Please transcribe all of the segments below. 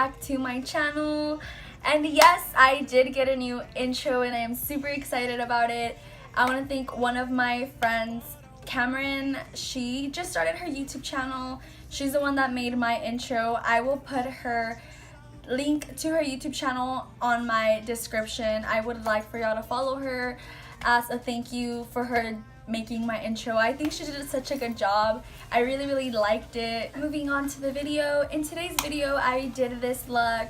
back to my channel. And yes, I did get a new intro and I am super excited about it. I want to thank one of my friends, Cameron. She just started her YouTube channel. She's the one that made my intro. I will put her link to her YouTube channel on my description. I would like for y'all to follow her as a thank you for her making my intro. I think she did such a good job. I really liked it. Moving on to the video. In today's video, I did this look.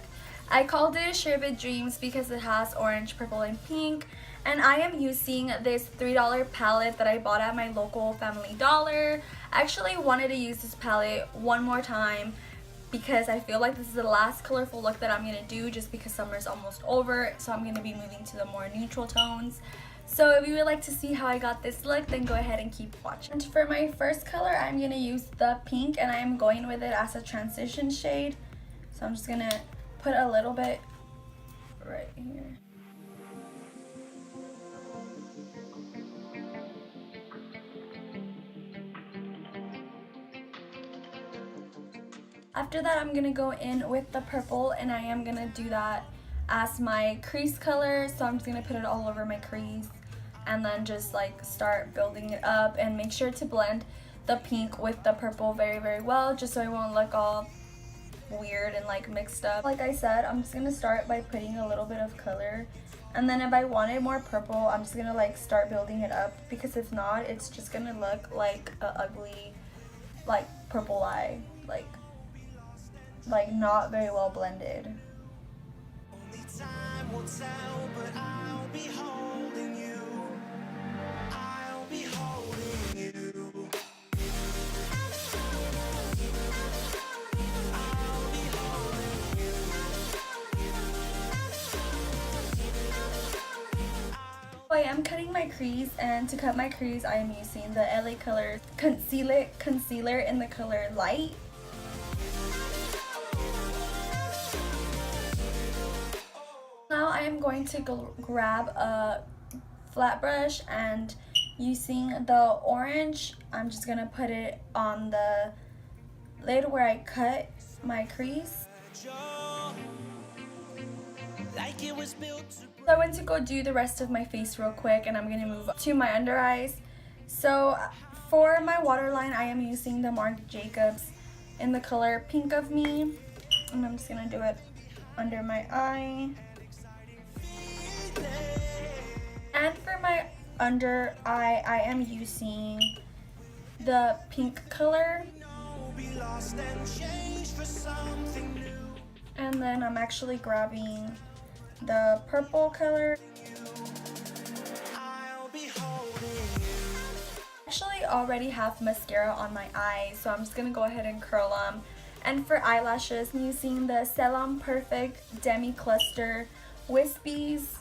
I called it Sherbet Dreams because it has orange, purple, and pink. And I am using this $3 palette that I bought at my local Family Dollar. I actually wanted to use this palette one more time because I feel like this is the last colorful look that I'm going to do, just because summer's almost over. So I'm going to be moving to the more neutral tones. So if you would like to see how I got this look, then go ahead and keep watching. And for my first color, I'm going to use the pink, and I am going with it as a transition shade. So I'm just going to put a little bit right here. After that, I'm going to go in with the purple, and I am going to do that as my crease color. So I'm just going to put it all over my crease and then just like start building it up, and make sure to blend the pink with the purple very well, just so it won't look all weird and like mixed up. Like I said, I'm just going to start by putting a little bit of color, and then if I wanted more purple, I'm just going to like start building it up, because if not, it's just going to look like a ugly like purple eye, like not very well blended. Only time will tell, but I'll be holding you. I'll be holding you. I'll be holding you. I am cutting my crease, and to cut my crease, I am using the LA Color concealer in the color Light. Now I am going to grab a flat brush, and using the orange, I'm just going to put it on the lid where I cut my crease. So I went to go do the rest of my face real quick, and I'm going to move to my under eyes. So for my waterline, I am using the Marc Jacobs in the color Pink of Me, and I'm just going to do it under my eye. And for my under eye, I am using the pink color. And then I'm actually grabbing the purple color. Actually already have mascara on my eyes, so I'm just going to go ahead and curl them. And for eyelashes, I'm using the Salon Perfect Demi Cluster Wispies.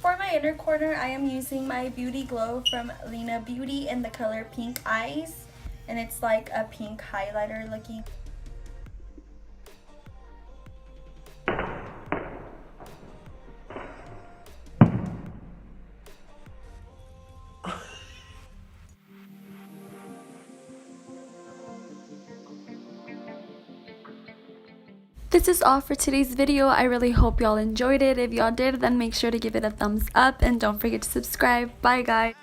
For my inner corner, I am using my Beauty Glow from Lina Beauty in the color Pink Eyes, and it's like a pink highlighter looking. This is all for today's video. I really hope y'all enjoyed it. If y'all did, then make sure to give it a thumbs up, and don't forget to subscribe. Bye guys.